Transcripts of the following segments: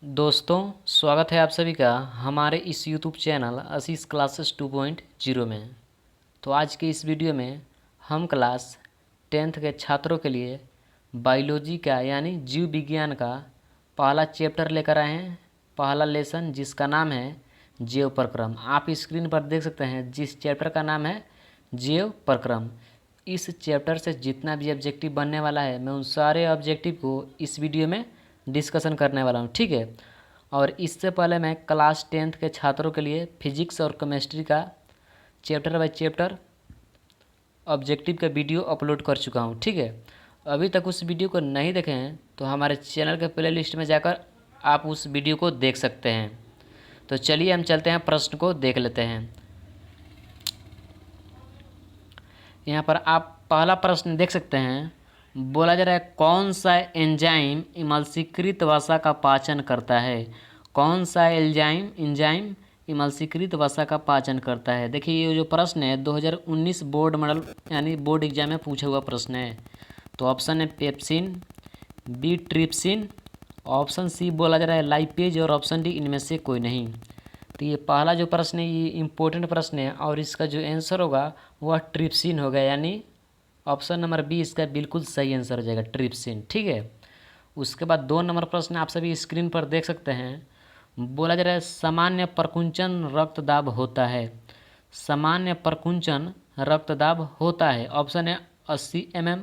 दोस्तों, स्वागत है आप सभी का हमारे इस यूट्यूब चैनल आशीष क्लासेस 2.0 में। तो आज के इस वीडियो में हम क्लास 10th के छात्रों के लिए बायोलॉजी का यानी जीव विज्ञान का पहला चैप्टर लेकर आए हैं, पहला लेसन जिसका नाम है जैव प्रक्रम। आप स्क्रीन पर देख सकते हैं जिस चैप्टर का नाम है जैव प्रक्रम। इस चैप्टर से जितना भी ऑब्जेक्टिव बनने वाला है मैं उन सारे ऑब्जेक्टिव को इस वीडियो में डिस्कशन करने वाला हूँ, ठीक है। और इससे पहले मैं क्लास 10th के छात्रों के लिए फिजिक्स और केमिस्ट्री का चैप्टर बाय चैप्टर ऑब्जेक्टिव का वीडियो अपलोड कर चुका हूँ, ठीक है। अभी तक उस वीडियो को नहीं देखे हैं तो हमारे चैनल के प्लेलिस्ट में जाकर आप उस वीडियो को देख सकते हैं। तो चलिए हम चलते हैं, प्रश्न को देख लेते हैं। यहाँ पर आप पहला प्रश्न देख सकते हैं। बोला जा रहा है कौन सा एंजाइम इमल्सीकृत वसा का पाचन करता है। कौन सा एंजाइम इमल्सीकृत वसा का पाचन करता है। देखिए ये जो प्रश्न है 2019 बोर्ड मॉडल यानी बोर्ड एग्जाम में पूछा हुआ प्रश्न है। तो ऑप्शन है pepsin, B trypsin, option C बोला जा रहा है लाइपेज और ऑप्शन डी इनमें से कोई नहीं। तो ये पहला जो प्रश्न है ये इम्पोर्टेंट प्रश्न है और इसका जो आंसर होगा वह ट्रिप्सिन होगा, यानी ऑप्शन नंबर बी इसका बिल्कुल सही आंसर हो जाएगा, ट्रिप्सिन, ठीक है। उसके बाद 2 नंबर प्रश्न आप सभी स्क्रीन पर देख सकते हैं। बोला जा रहा है सामान्य प्रकुंचन रक्तदाब होता है। सामान्य प्रकुंचन रक्तदाब होता है। ऑप्शन है 80 mm,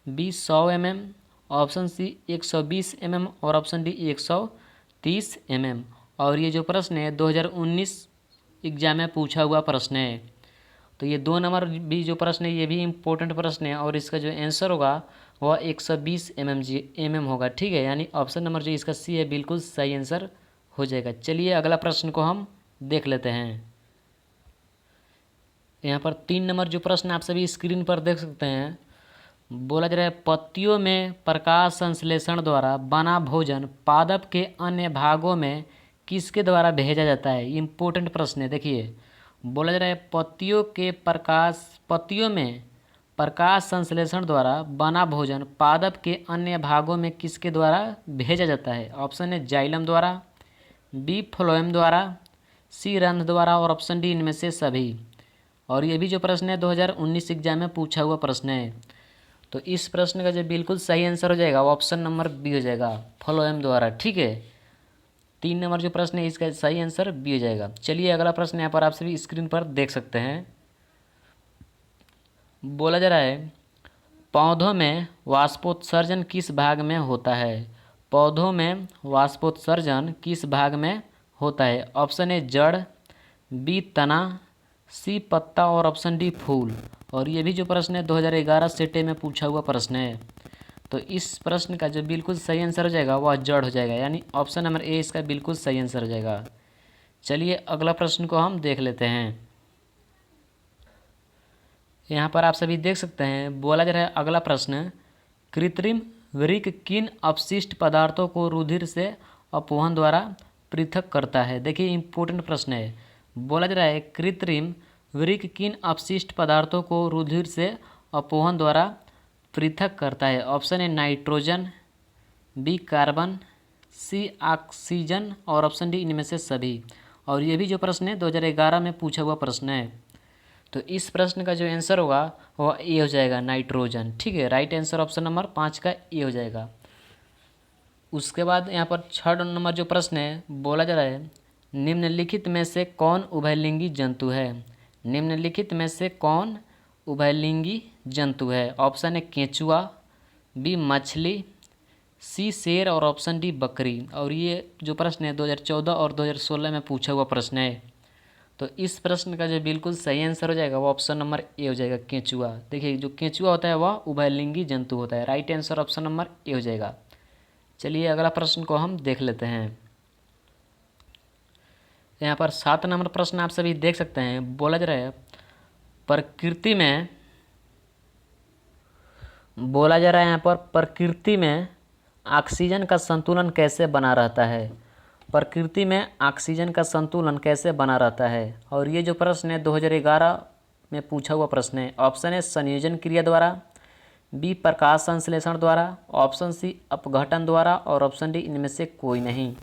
B 100 mm, option C 120 mm और ऑप्शन डी 130 mm। और ये जो प्रश्न है 2019 एग्जाम में पूछा हुआ प्रश्न है। तो ये 2 नंबर भी जो प्रश्न है ये भी इम्पोर्टेंट प्रश्न है और इसका जो आंसर होगा वह 120 mm होगा, ठीक है। यानी ऑप्शन नंबर जो इसका सी है बिल्कुल सही आंसर हो जाएगा। चलिए अगला प्रश्न को हम देख लेते हैं। यहाँ पर 3 नंबर जो प्रश्न आप सभी स्क्रीन पर देख सकते हैं। बोला जा रहा है पत्तियों में प्रकाश संश्लेषण द्वारा बना भोजन पादप के अन्य भागों में किसके द्वारा भेजा जाता है। इम्पोर्टेंट प्रश्न है। देखिए बोला जा रहा है पत्तियों में प्रकाश संश्लेषण द्वारा बना भोजन पादप के अन्य भागों में किसके द्वारा भेजा जाता है। ऑप्शन है जाइलम द्वारा, बी फ्लोएम द्वारा, सी रंध्र द्वारा और ऑप्शन डी इनमें से सभी। और ये भी जो प्रश्न है 2019 एग्जाम में पूछा हुआ प्रश्न है। तो इस प्रश्न का जो बिल्कुल सही आंसर हो जाएगा वो ऑप्शन नंबर बी हो जाएगा, फ्लोएम द्वारा, ठीक है। 3 नंबर जो प्रश्न है इसका सही आंसर बी हो जाएगा। चलिए अगला प्रश्न यहाँ पर आप सभी स्क्रीन पर देख सकते हैं। बोला जा रहा है पौधों में वाष्पोत्सर्जन किस भाग में होता है। पौधों में वाष्पोत्सर्जन किस भाग में होता है। ऑप्शन ए जड़, बी तना, सी पत्ता और ऑप्शन डी फूल। और ये भी जो प्रश्न है 2011 सेटे में पूछा हुआ प्रश्न है। तो इस प्रश्न का जो बिल्कुल सही आंसर हो जाएगा वह जड़ हो जाएगा, यानी ऑप्शन नंबर ए इसका बिल्कुल सही आंसर हो जाएगा। चलिए अगला प्रश्न को हम देख लेते हैं। यहाँ पर आप सभी देख सकते हैं। बोला जा रहा है अगला प्रश्न कृत्रिम वृक्क किन अपशिष्ट पदार्थों को रुधिर से अपवहन द्वारा पृथक करता है। देखिए इम्पोर्टेंट प्रश्न है। बोला जा रहा है कृत्रिम वृक्क किन अपशिष्ट पदार्थों को रुधिर से अपवहन द्वारा पृथक करता है। ऑप्शन है नाइट्रोजन, बी कार्बन, सी ऑक्सीजन और ऑप्शन डी इनमें से सभी। और ये भी जो प्रश्न है 2011 में पूछा हुआ प्रश्न है। तो इस प्रश्न का जो आंसर होगा वह ए हो जाएगा, नाइट्रोजन, ठीक है। राइट आंसर ऑप्शन नंबर 5 का ए हो जाएगा। उसके बाद यहाँ पर 6 नंबर जो प्रश्न है बोला जा रहा है निम्नलिखित में से कौन उभयलिंगी जंतु है। निम्नलिखित में से कौन उभयलिंगी जंतु है। ऑप्शन है केंचुआ, बी मछली, सी शेर और ऑप्शन डी बकरी। और ये जो प्रश्न है 2014 और 2016 में पूछा हुआ प्रश्न है। तो इस प्रश्न का जो बिल्कुल सही आंसर हो जाएगा वो ऑप्शन नंबर ए हो जाएगा, केंचुआ। देखिए जो केंचुआ होता है वह उभयलिंगी जंतु होता है। Right answer option number A हो जाएगा। चलिए अगला प्रश्न को हम देख लेते हैं। यहाँ पर 7 नंबर प्रश्न आप सभी देख सकते हैं। बोला जा रहा है प्रकृति में बोला जा रहा है यहाँ पर प्रकृति में ऑक्सीजन का संतुलन कैसे बना रहता है। प्रकृति में ऑक्सीजन का संतुलन कैसे बना रहता है। और ये जो प्रश्न है 2011 में पूछा हुआ प्रश्न है। ऑप्शन है संयोजन क्रिया द्वारा, बी प्रकाश संश्लेषण द्वारा, ऑप्शन सी अपघटन द्वारा और ऑप्शन डी इनमें से कोई नहीं।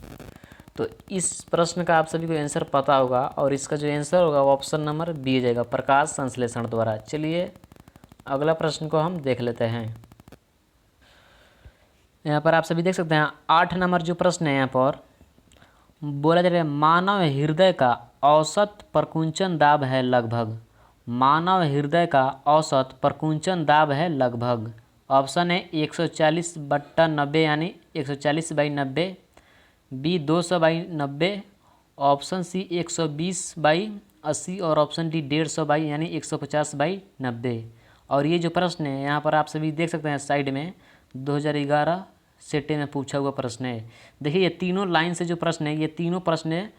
तो इस प्रश्न का आप सभी को आंसर पता होगा और इसका जो आंसर होगा वो ऑप्शन नंबर बी हो जाएगा, प्रकाश संश्लेषण द्वारा। चलिए अगला प्रश्न को हम देख लेते हैं। यहाँ पर आप सभी देख सकते हैं 8 नंबर जो प्रश्न है, यहाँ पर बोला जा रहा है मानव हृदय का औसत प्रकुंचन दाब है लगभग। मानव हृदय का औसत प्रकुंचन दाब है लगभग। ऑप्शन है 140/90 यानी 140/90, बी 200/90, ऑप्शन सी 120/80 और ऑप्शन डी 150 यानी 150/90। और ये जो प्रश्न है यहाँ पर आप सभी देख सकते हैं साइड में 2011 सेटे में पूछा हुआ प्रश्न है। देखिए ये तीनों लाइन से जो प्रश्न है, ये तीनों प्रश्न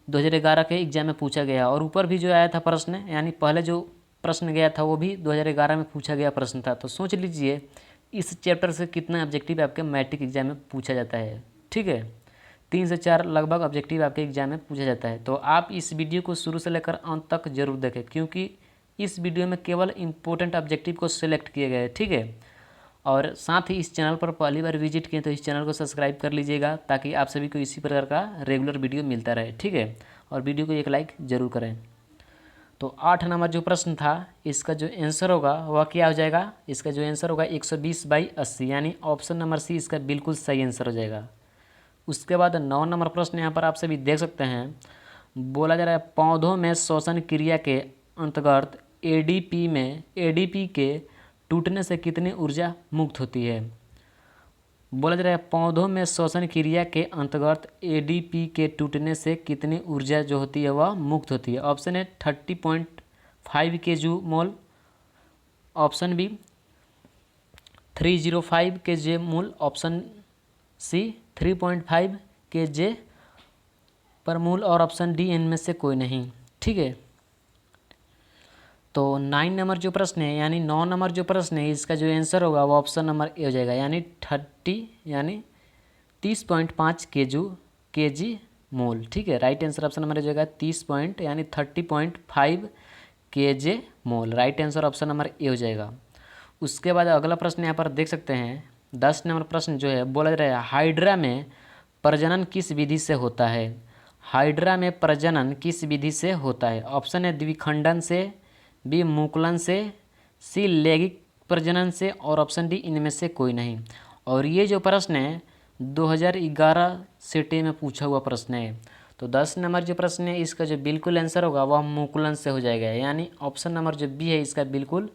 2011 के एग्जाम में पूछा गया और ऊपर भी जो आया था प्रश्न, यानी पहले जो प्रश्न गया था वो भी 2011 में पूछा गया प्रश्न था। तो सोच लीजिए इस चैप्टर से कितना ऑब्जेक्टिव आपके मैट्रिक एग्जाम में पूछा जाता है। ठीक है, 3 से 4 लगभग ऑब्जेक्टिव आपके एग्जाम में पूछा जाता है। तो आप इस वीडियो को शुरू से लेकर अंत तक जरूर देखें, क्योंकि इस वीडियो में केवल इम्पोर्टेंट ऑब्जेक्टिव को सिलेक्ट किए गए। ठीक है, और साथ ही इस चैनल पर पहली बार विजिट किए तो इस चैनल को सब्सक्राइब कर लीजिएगा, ताकि आप सभी को इसी प्रकार का रेगुलर वीडियो मिलता रहे। ठीक है, और वीडियो को एक लाइक ज़रूर करें। तो 8 नंबर जो प्रश्न था, इसका जो आंसर होगा वह क्या हो जाएगा? इसका जो आंसर होगा 120/80 यानी ऑप्शन नंबर सी इसका बिल्कुल सही आंसर हो जाएगा। उसके बाद 9 नंबर प्रश्न यहाँ पर आप सभी देख सकते हैं, बोला जा रहा है पौधों में श्वसन क्रिया के अंतर्गत एडीपी के टूटने से कितनी ऊर्जा मुक्त होती है। बोला जा रहा है पौधों में श्वसन क्रिया के अंतर्गत एडीपी के टूटने से कितनी ऊर्जा जो होती है वह मुक्त होती है। ऑप्शन है 30.5 kJ मोल, ऑप्शन बी 305 kJ मोल, ऑप्शन सी 3.5 kJ पर मोल और ऑप्शन डी इनमें से कोई नहीं। ठीक है, तो 9 नंबर जो प्रश्न है यानी 9 नंबर जो प्रश्न है, इसका जो आंसर होगा वो ऑप्शन नंबर ए हो जाएगा, यानी 30.5 kJ मोल। ठीक है, राइट आंसर ऑप्शन नंबर हो जाएगा 30.5 kJ mole. Right answer option number A हो जाएगा। उसके बाद अगला प्रश्न यहाँ पर देख सकते हैं 10 नंबर प्रश्न जो है, बोला जा रहा है हाइड्रा में प्रजनन किस विधि से होता है। हाइड्रा में प्रजनन किस विधि से होता है। ऑप्शन है द्विखंडन से, बी मुकुलन से, सी लैंगिक प्रजनन से और ऑप्शन डी इनमें से कोई नहीं। और ये जो प्रश्न है 2011 सेटे में पूछा हुआ प्रश्न है। तो 10 नंबर जो प्रश्न है इसका जो बिल्कुल आंसर होगा वह मुकुलन से हो जाएगा, यानी ऑप्शन नंबर जो बी है इसका बिल्कुल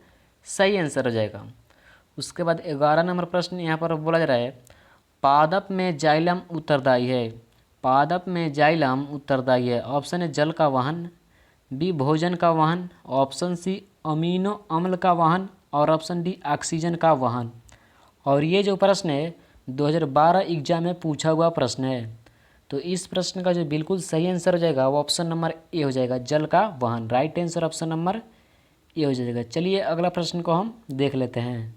सही आंसर हो जाएगा। उसके बाद 11 नंबर प्रश्न यहाँ पर बोला जा रहा है पादप में जाइलम उत्तरदायी है। पादप में जाइलम उत्तरदायी है। ऑप्शन है जल का वहन, बी भोजन का वहन, ऑप्शन सी अमीनो अम्ल का वहन और ऑप्शन डी ऑक्सीजन का वहन। और ये जो प्रश्न है 2012 एग्जाम में पूछा हुआ प्रश्न है। तो इस प्रश्न का जो बिल्कुल सही आंसर हो जाएगा वो ऑप्शन नंबर ए हो जाएगा, जल का वहन। Right answer option number A हो जाएगा। चलिए अगला प्रश्न को हम देख लेते हैं।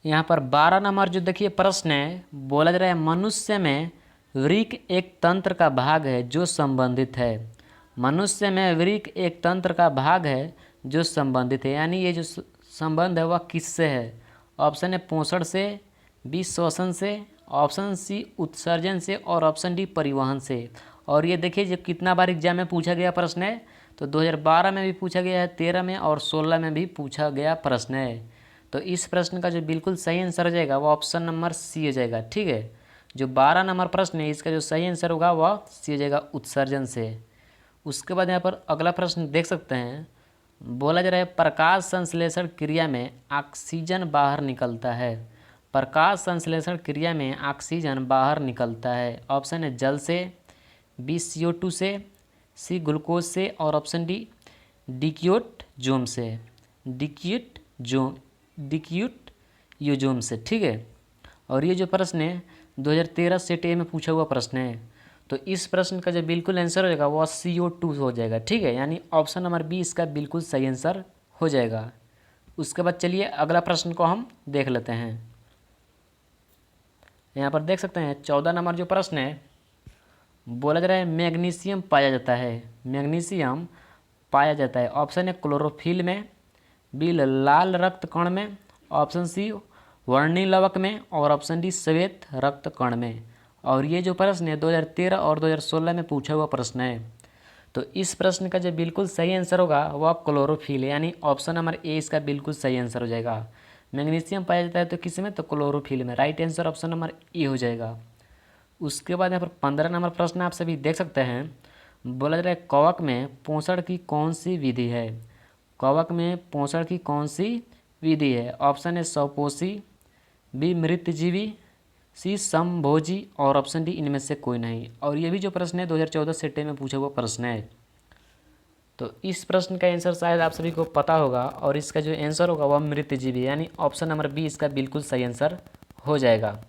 यहाँ पर 12 नंबर जो देखिए प्रश्न है, बोला जा रहा है मनुष्य में वृक्क एक तंत्र का भाग है जो संबंधित है। मनुष्य में वृक्क एक तंत्र का भाग है जो संबंधित है, यानी ये जो संबंध है वह किससे है। ऑप्शन है पोषण से, बी श्वसन से, ऑप्शन सी उत्सर्जन से और ऑप्शन डी परिवहन से। और ये देखिए जो कितना बार एग्जाम में पूछा गया प्रश्न है, तो 2012 में भी पूछा गया है, 13 में और 16 में भी पूछा गया प्रश्न है। तो इस प्रश्न का जो बिल्कुल सही आंसर हो जाएगा वो ऑप्शन नंबर सी हो जाएगा। ठीक है, जो 12 नंबर प्रश्न है इसका जो सही आंसर होगा वह सी हो जाएगा, उत्सर्जन से। उसके बाद यहाँ पर अगला प्रश्न देख सकते हैं, बोला जा रहा है प्रकाश संश्लेषण क्रिया में ऑक्सीजन बाहर निकलता है। प्रकाश संश्लेषण क्रिया में ऑक्सीजन बाहर निकलता है। ऑप्शन है जल से, बी CO2 से, सी ग्लूकोज से और ऑप्शन डी डिक्यूट-योजोम से। डिक्यूट-योजोम से। ठीक है, और ये जो प्रश्न है 2013 सेट ए में पूछा हुआ प्रश्न है। तो इस प्रश्न का जो बिल्कुल आंसर हो जाएगा वह CO2 हो जाएगा। ठीक है, यानी ऑप्शन नंबर बी इसका बिल्कुल सही आंसर हो जाएगा। उसके बाद चलिए अगला प्रश्न को हम देख लेते हैं। यहाँ पर देख सकते हैं 14 नंबर जो प्रश्न है, बोला जा रहा है मैग्नीशियम पाया जाता है। मैग्नीशियम पाया जाता है। ऑप्शन है क्लोरोफिल में, बी लाल रक्त कण में, ऑप्शन सी वर्णी लवक में और ऑप्शन डी श्वेत रक्त कण में। और ये जो प्रश्न है 2013 और 2016 में पूछा हुआ प्रश्न है। तो इस प्रश्न का जो बिल्कुल सही आंसर होगा वह क्लोरोफिल है, यानी ऑप्शन नंबर ए इसका बिल्कुल सही आंसर हो जाएगा। मैग्नीशियम पाया जाता है तो किस में, तो क्लोरोफिल में। Right answer option number A हो जाएगा। उसके बाद यहाँ पर 15 नंबर प्रश्न आप सभी देख सकते हैं। बोला जा रहा है कवक में पोषण की कौन सी विधि है। कवक में पोषण की कौन सी विधि है। ऑप्शन है स्वपोषी, बी मृतजीवी, सी समभोजी और ऑप्शन डी इनमें से कोई नहीं। और ये भी जो प्रश्न है 2014 सेटे में पूछा हुआ प्रश्न है। तो इस प्रश्न का आंसर शायद आप सभी को पता होगा और इसका जो आंसर होगा वह मृतजीवी, यानी ऑप्शन नंबर बी इसका बिल्कुल सही आंसर हो जाएगा।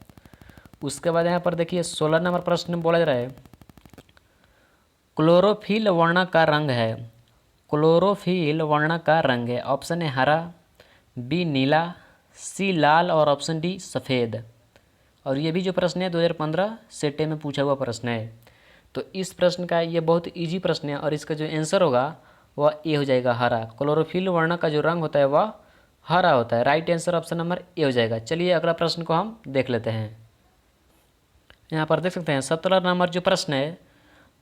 उसके बाद यहाँ पर देखिए 16 नंबर प्रश्न बोला जा रहा है क्लोरोफिल वर्ण का रंग है। क्लोरोफिल वर्ण का रंग है। ऑप्शन है हरा, बी नीला, सी लाल और ऑप्शन डी सफ़ेद। और ये भी जो प्रश्न है 2015 सेटे में पूछा हुआ प्रश्न है। तो इस प्रश्न का ये बहुत इजी प्रश्न है और इसका जो आंसर होगा वह ए हो जाएगा, हरा। क्लोरोफिल वर्ण का जो रंग होता है वह हरा होता है। Right answer option number A हो जाएगा। चलिए अगला प्रश्न को हम देख लेते हैं। यहाँ पर देख सकते हैं 17 नंबर जो प्रश्न है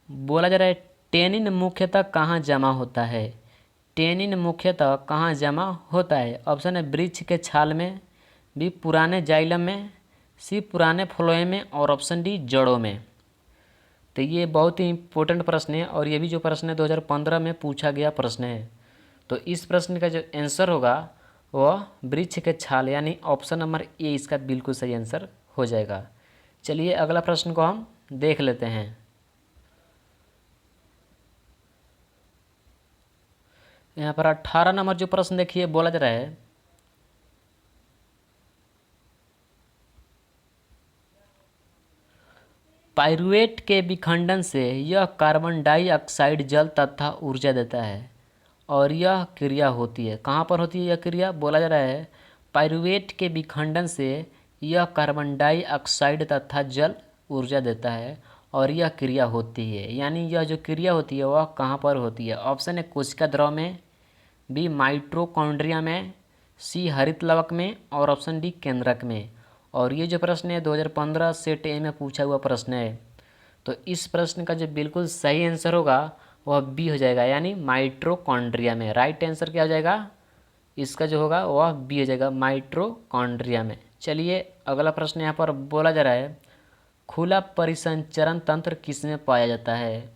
बोला जा रहा है टेनिन मुख्यतः कहाँ जमा होता है। टेनिन मुख्यतः कहाँ जमा होता है। ऑप्शन है वृक्ष के छाल में, बी पुराने जाइलम में, सी पुराने फ्लोएम में और ऑप्शन डी जड़ों में। तो ये बहुत ही इंपॉर्टेंट प्रश्न है और ये भी जो प्रश्न है 2015 में पूछा गया प्रश्न है। तो इस प्रश्न का जो आंसर होगा वह वृक्ष के छाल, यानी ऑप्शन नंबर ए इसका बिल्कुल सही आंसर हो जाएगा। चलिए अगला प्रश्न को हम देख लेते हैं। यहाँ पर 18 नंबर जो प्रश्न देखिए बोला जा रहा है पाइरुवेट के विखंडन से यह कार्बन डाइऑक्साइड जल तथा ऊर्जा देता है और यह क्रिया होती है। कहाँ पर होती है यह क्रिया, बोला जा रहा है पाइरुवेट के विखंडन से यह कार्बन डाइऑक्साइड तथा जल ऊर्जा देता है और यह क्रिया होती है, यानी यह जो क्रिया होती है वह कहाँ पर होती है। ऑप्शन है कोशिका द्रव में, बी माइटोकॉन्ड्रिया में, सी हरित लवक में और ऑप्शन डी केंद्रक में। और ये जो प्रश्न है 2015 सेट ए में पूछा हुआ प्रश्न है। तो इस प्रश्न का जो बिल्कुल सही आंसर होगा वह बी हो जाएगा, यानी माइटोकॉन्ड्रिया में। राइट आंसर क्या हो जाएगा इसका जो होगा वह बी हो जाएगा, माइटोकॉन्ड्रिया में। चलिए अगला प्रश्न यहाँ पर बोला जा रहा है खुला परिसंचरण तंत्र किसमें पाया जाता है।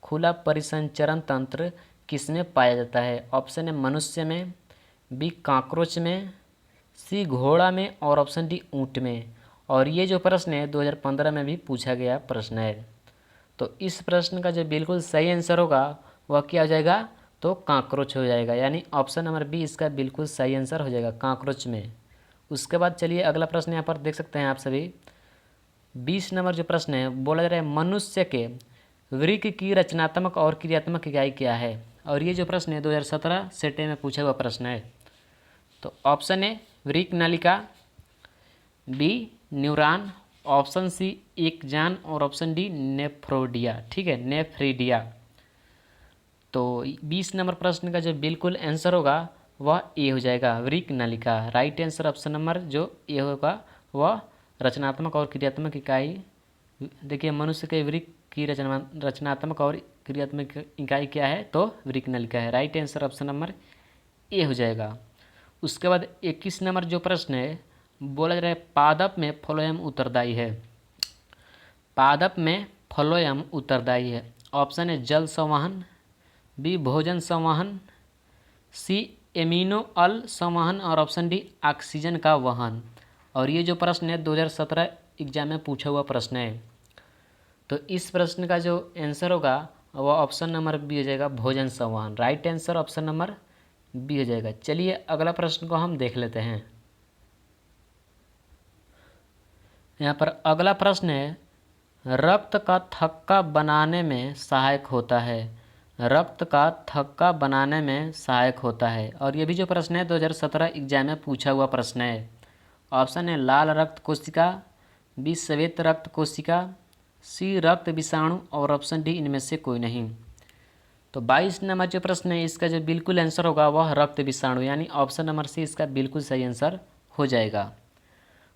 खुला परिसंचरण तंत्र किसमें पाया जाता है। ऑप्शन है मनुष्य में, बी कॉकरोच में, सी घोड़ा में और ऑप्शन डी ऊँट में। और ये जो प्रश्न है 2015 में भी पूछा गया प्रश्न है। तो इस प्रश्न का जो बिल्कुल सही आंसर होगा वह क्या हो जाएगा, तो कॉकरोच हो जाएगा, यानी ऑप्शन नंबर बी इसका बिल्कुल सही आंसर हो जाएगा, कॉकरोच में। उसके बाद चलिए अगला प्रश्न यहाँ पर देख सकते हैं आप सभी। 20 नंबर जो प्रश्न है बोला जा रहा है मनुष्य के वृक्क की रचनात्मक और क्रियात्मक इकाई क्या है। और ये जो प्रश्न है 2017 सेटे में पूछा हुआ प्रश्न है। तो ऑप्शन है वृक्क नलिका, बी न्यूरॉन, ऑप्शन सी एक जान और ऑप्शन डी नेफ्रोडिया। ठीक है, नेफ्रीडिया। तो 20 नंबर प्रश्न का जो बिल्कुल आंसर होगा वह ए हो जाएगा, वृक्क नलिका। राइट आंसर ऑप्शन नंबर जो ए होगा वह रचनात्मक और क्रियात्मक इकाई। देखिए मनुष्य के वृक्क की रचनात्मक और क्रियात्मक इकाई क्या है, तो वृक्क नलिका है। Right answer option number A हो जाएगा। उसके बाद 21 नंबर जो प्रश्न है बोला जा रहा है पादप में फ्लोएम उत्तरदायी है। पादप में फ्लोएम उत्तरदायी है। ऑप्शन है जल संवहन, बी भोजन संवहन, सी एमिनो अल संवहन और ऑप्शन डी ऑक्सीजन का वहन। और ये जो प्रश्न है 2017 एग्जाम में पूछा हुआ प्रश्न है। तो इस प्रश्न का जो आंसर होगा वह ऑप्शन नंबर बी हो जाएगा, भोजन संवहन। Right answer option number B हो जाएगा। चलिए अगला प्रश्न को हम देख लेते हैं। यहाँ पर अगला प्रश्न है रक्त का थक्का बनाने में सहायक होता है। रक्त का थक्का बनाने में सहायक होता है। और ये भी जो प्रश्न है 2017 एग्जाम में पूछा हुआ प्रश्न है। ऑप्शन है लाल रक्त कोशिका, बी श्वेत रक्त कोशिका, सी रक्त विषाणु और ऑप्शन डी इनमें से कोई नहीं। तो 22 नंबर जो प्रश्न है इसका जो बिल्कुल आंसर होगा वह रक्त विषाणु, यानी ऑप्शन नंबर सी इसका बिल्कुल सही आंसर हो जाएगा।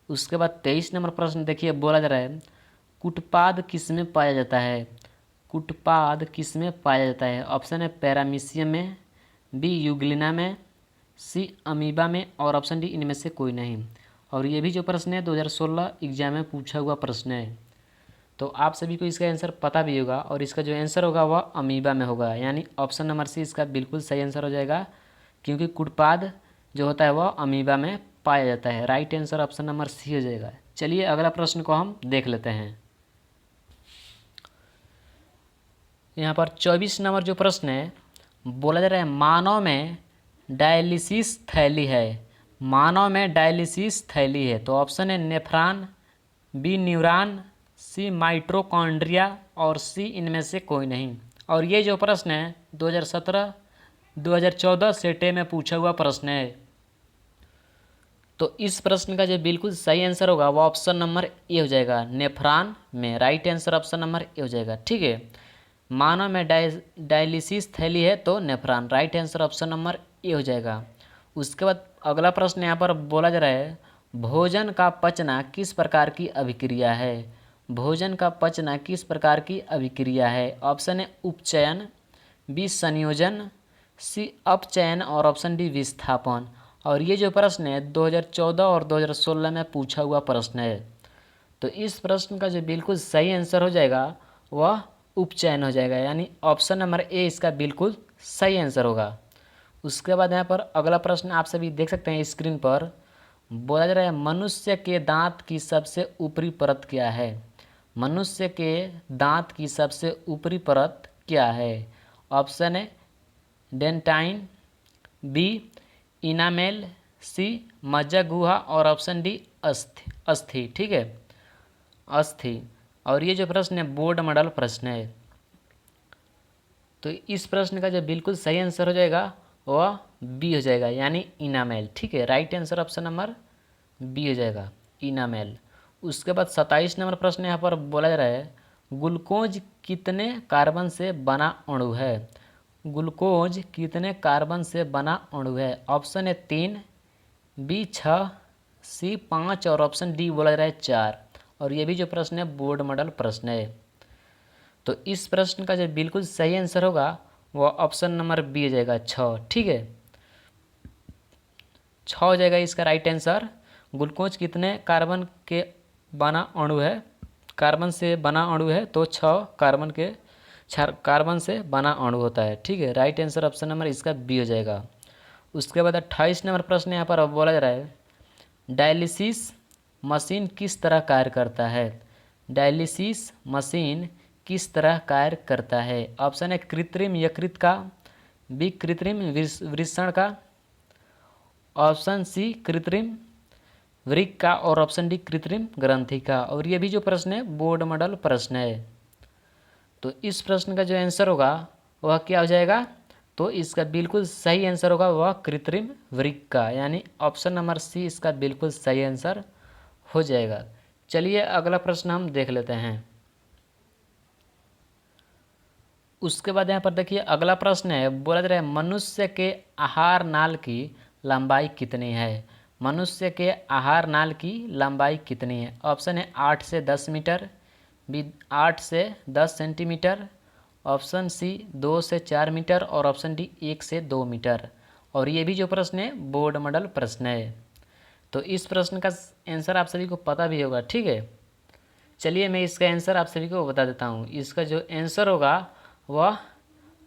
उसके बाद 23 नंबर प्रश्न देखिए बोला जा रहा है कुटपाद किस में पाया जाता है? कुटपाद किस में पाया जाता है? ऑप्शन है पैरामीशियम में, बी यूग्लिना में, सी अमीबा में और ऑप्शन डी इनमें से कोई नहीं। और ये भी जो प्रश्न है 2016 एग्जाम में पूछा हुआ प्रश्न है, तो आप सभी को इसका आंसर पता भी होगा और इसका जो आंसर होगा वह अमीबा में होगा, यानी ऑप्शन नंबर सी इसका बिल्कुल सही आंसर हो जाएगा, क्योंकि कुटपाद जो होता है वह अमीबा में पाया जाता है। Right answer option number C हो जाएगा। चलिए अगला प्रश्न को हम देख लेते हैं। यहाँ पर 24 नंबर जो प्रश्न है, बोला जा रहा है मानव में डायलिसिस थैली है। मानव में डायलिसिस थैली है, तो ऑप्शन है नेफ्रॉन, बी न्यूरॉन, सी माइटोकॉन्ड्रिया और सी इनमें से कोई नहीं। और ये जो प्रश्न है 2017 2014 सेटे में पूछा हुआ प्रश्न है, तो इस प्रश्न का जो बिल्कुल सही आंसर होगा वो ऑप्शन नंबर ए हो जाएगा, नेफ्रॉन में। Right answer option number A हो जाएगा। ठीक है, मानव में डायलिसिस थैली है तो nephron. Right answer option number A हो जाएगा। उसके बाद अगला प्रश्न यहाँ पर बोला जा रहा है भोजन का पचना किस प्रकार की अभिक्रिया है? भोजन का पचना किस प्रकार की अभिक्रिया है? ऑप्शन है उपचयन, बी संयोजन, सी अपचयन और ऑप्शन डी विस्थापन। और ये जो प्रश्न है 2014 और 2016 में पूछा हुआ प्रश्न है, तो इस प्रश्न का जो बिल्कुल सही आंसर हो जाएगा वह उपचयन हो जाएगा, यानी ऑप्शन नंबर ए इसका बिल्कुल सही आंसर होगा। उसके बाद यहाँ पर अगला प्रश्न आप सभी देख सकते हैं स्क्रीन पर, बोला जा रहा है मनुष्य के दांत की सबसे ऊपरी परत क्या है? मनुष्य के दांत की सबसे ऊपरी परत क्या है? ऑप्शन है डेंटाइन, बी इनामेल, सी मज्जा गुहा और ऑप्शन डी अस्थि। अस्थि, ठीक है, अस्थि। और ये जो प्रश्न है बोर्ड मॉडल प्रश्न है, तो इस प्रश्न का जो बिल्कुल सही आंसर हो जाएगा वह बी हो जाएगा, यानी इनामेल। ठीक है, right answer option number B हो जाएगा, इनामेल। उसके बाद 27 नंबर प्रश्न यहाँ पर बोला जा रहा है ग्लूकोज कितने कार्बन से बना अणु है? ग्लूकोज कितने कार्बन से बना अणु है? ऑप्शन है 3, बी 6, सी 5 और ऑप्शन डी बोला जा रहा है 4। और ये भी जो प्रश्न है बोर्ड मॉडल प्रश्न है, तो इस प्रश्न का जो बिल्कुल सही आंसर होगा वह ऑप्शन नंबर बी हो जाएगा, 6। ठीक है, 6 हो जाएगा इसका राइट आंसर। ग्लूकोज कितने कार्बन के बना अणु है? कार्बन से बना अणु है, तो 6 कार्बन से बना अणु होता है। ठीक है, राइट आंसर ऑप्शन नंबर इसका बी हो जाएगा। उसके बाद 28 नंबर प्रश्न यहाँ पर बोला जा रहा है डायलिसिस मशीन किस तरह कार्य करता है? डायलिसिस मशीन किस तरह कार्य करता है? ऑप्शन है कृत्रिम यकृत का, बी कृत्रिम वृषण का, ऑप्शन सी कृत्रिम वृक्क का और ऑप्शन डी कृत्रिम ग्रंथि का। और ये भी जो प्रश्न है बोर्ड मॉडल प्रश्न है, तो इस प्रश्न का जो आंसर होगा वह क्या हो जाएगा? तो इसका बिल्कुल सही आंसर होगा वह कृत्रिम वृक्क का, यानी ऑप्शन नंबर सी इसका बिल्कुल सही आंसर हो जाएगा। चलिए अगला प्रश्न हम देख लेते हैं। उसके बाद यहाँ पर देखिए अगला प्रश्न है, बोला जा रहा है मनुष्य के आहार नाल की लंबाई कितनी है? मनुष्य के आहार नाल की लंबाई कितनी है? ऑप्शन है 8 से 10 मीटर, बी 8 से 10 सेंटीमीटर, ऑप्शन सी 2 से 4 मीटर और ऑप्शन डी 1 से 2 मीटर। और ये भी जो प्रश्न है बोर्ड मॉडल प्रश्न है, तो इस प्रश्न का आंसर आप सभी को पता भी होगा। ठीक है, चलिए मैं इसका आंसर आप सभी को बता देता हूँ। इसका जो आंसर होगा वह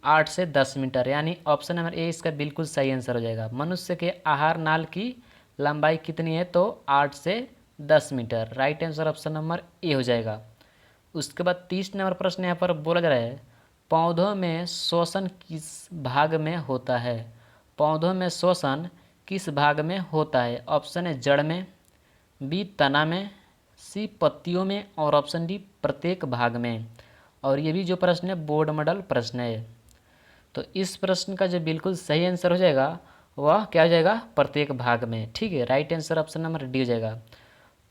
8 से 10 मीटर, यानी ऑप्शन नंबर ए इसका बिल्कुल सही आंसर हो जाएगा। मनुष्य के आहार नाल की लंबाई कितनी है? तो 8 से 10 मीटर। Right answer option number A हो जाएगा। उसके बाद 30 नंबर प्रश्न यहाँ पर बोला जा रहा है पौधों में श्वसन किस भाग में होता है? पौधों में श्वसन किस भाग में होता है? ऑप्शन है जड़ में, बी तना में, सी पत्तियों में और ऑप्शन डी प्रत्येक भाग में। और ये भी जो प्रश्न है बोर्ड मॉडल प्रश्न है, तो इस प्रश्न का जो बिल्कुल सही आंसर हो जाएगा वह क्या हो जाएगा? प्रत्येक भाग में। ठीक है, right answer option number D हो जाएगा।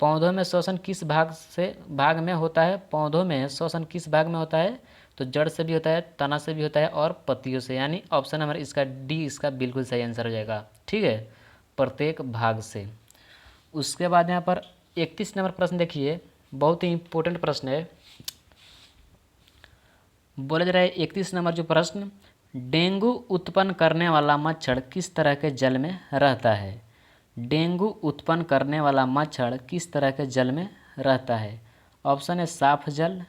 पौधों में श्वसन किस भाग में होता है? पौधों में श्वसन किस भाग में होता है? तो जड़ से भी होता है, तना से भी होता है और पत्तियों से, यानी ऑप्शन नंबर इसका डी इसका बिल्कुल सही आंसर हो जाएगा। ठीक है, प्रत्येक भाग से। उसके बाद यहाँ पर 31 नंबर प्रश्न देखिए, बहुत ही इम्पोर्टेंट प्रश्न है। बोला जा रहा है 31 नंबर जो प्रश्न, डेंगू उत्पन्न करने वाला मच्छर किस तरह के जल में रहता है। डेंगू उत्पन्न करने वाला मच्छर किस तरह के जल में रहता है। ऑप्शन है साफ जल,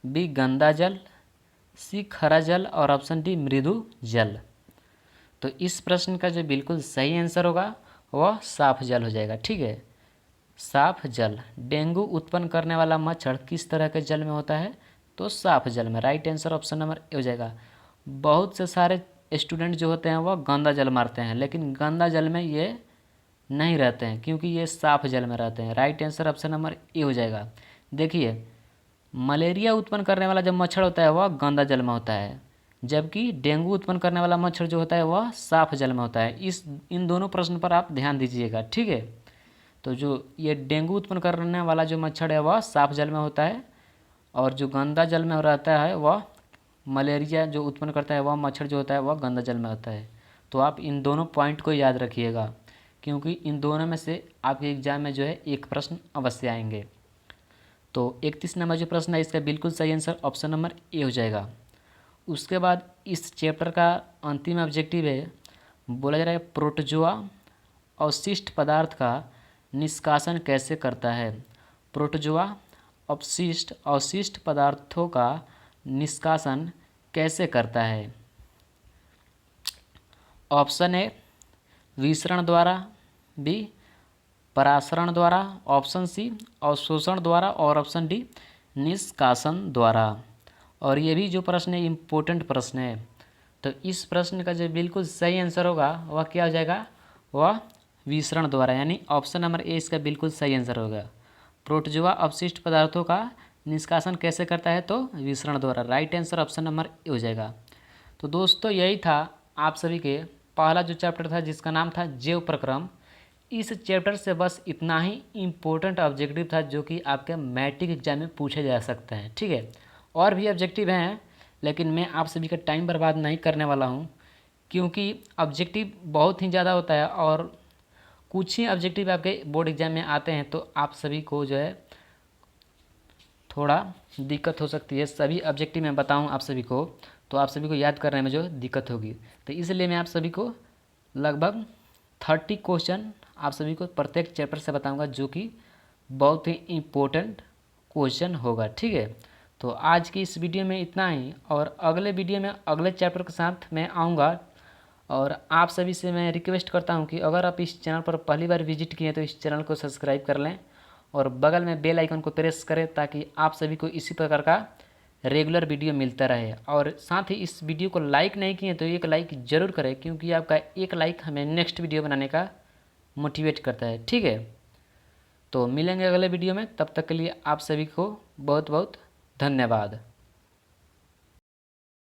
बी गंदा जल, सी खरा जल और ऑप्शन डी मृदु जल। तो इस प्रश्न का जो बिल्कुल सही आंसर होगा वह साफ जल हो जाएगा। ठीक है, साफ जल। डेंगू उत्पन्न करने वाला मच्छर किस तरह के जल में होता है, तो साफ जल में। Right answer option number A हो जाएगा। बहुत से सारे स्टूडेंट जो होते हैं वह गंदा जल मारते हैं, लेकिन गंदा जल में ये नहीं रहते हैं क्योंकि ये साफ जल में रहते हैं। Right answer option number A हो जाएगा। देखिए, मलेरिया उत्पन्न करने वाला जब मच्छर होता है वह गंदा जल में होता है, जबकि डेंगू उत्पन्न करने वाला मच्छर जो होता है वह साफ जल में होता है। इन दोनों प्रश्न पर आप ध्यान दीजिएगा। ठीक है, तो जो ये डेंगू उत्पन्न करने वाला जो मच्छर है वह साफ जल में होता है, और जो गंदा जल में रहता है वह मलेरिया जो उत्पन्न करता है वह मच्छर जो होता है वह गंदा जल में होता है। तो आप इन दोनों पॉइंट को याद रखिएगा, क्योंकि इन दोनों में से आपके एग्जाम में जो है एक प्रश्न अवश्य आएंगे। तो 31 नंबर जो प्रश्न है इसका बिल्कुल सही आंसर ऑप्शन नंबर ए हो जाएगा। उसके बाद इस चैप्टर का अंतिम ऑब्जेक्टिव है, बोला जा रहा है प्रोटोजोआ अवशिष्ट पदार्थ का निष्कासन कैसे करता है। प्रोटोजोआ अवशिष्ट पदार्थों का निष्कासन कैसे करता है। ऑप्शन ए विसरण द्वारा, बी परासरण द्वारा, ऑप्शन सी अवशोषण द्वारा और ऑप्शन डी निष्कासन द्वारा। और ये भी जो प्रश्न है इम्पोर्टेंट प्रश्न है। तो इस प्रश्न का जो बिल्कुल सही आंसर होगा वह क्या हो जाएगा, वह विसरण द्वारा, यानी ऑप्शन नंबर ए इसका बिल्कुल सही आंसर होगा। प्रोटोजोआ अपशिष्ट पदार्थों का निष्कासन कैसे करता है, तो विसरण द्वारा। Right answer option number A हो जाएगा। तो दोस्तों यही था आप सभी के पहला जो चैप्टर था जिसका नाम था जैव प्रक्रम। इस चैप्टर से बस इतना ही इम्पोर्टेंट ऑब्जेक्टिव था जो कि आपके मैट्रिक एग्जाम में पूछे जा सकते हैं। ठीक है, और भी ऑब्जेक्टिव हैं, लेकिन मैं आप सभी का टाइम बर्बाद नहीं करने वाला हूं, क्योंकि ऑब्जेक्टिव बहुत ही ज़्यादा होता है और कुछ ही ऑब्जेक्टिव आपके बोर्ड एग्जाम में आते हैं, तो आप सभी को जो है थोड़ा दिक्कत हो सकती है। सभी ऑब्जेक्टिव मैं बताऊं आप सभी को तो आप सभी को याद करने में जो दिक्कत होगी, तो इसलिए मैं आप सभी को लगभग 30 क्वेश्चन आप सभी को प्रत्येक चैप्टर से बताऊंगा, जो कि बहुत ही इम्पोर्टेंट क्वेश्चन होगा। ठीक है, तो आज की इस वीडियो में इतना ही, और अगले वीडियो में अगले चैप्टर के साथ मैं आऊँगा। और आप सभी से मैं रिक्वेस्ट करता हूं कि अगर आप इस चैनल पर पहली बार विजिट किए तो इस चैनल को सब्सक्राइब कर लें और बगल में बेल आइकन को प्रेस करें, ताकि आप सभी को इसी प्रकार का रेगुलर वीडियो मिलता रहे। और साथ ही इस वीडियो को लाइक नहीं किए तो एक लाइक ज़रूर करें, क्योंकि आपका एक लाइक हमें नेक्स्ट वीडियो बनाने का मोटिवेट करता है। ठीक है, तो मिलेंगे अगले वीडियो में, तब तक के लिए आप सभी को बहुत बहुत धन्यवाद।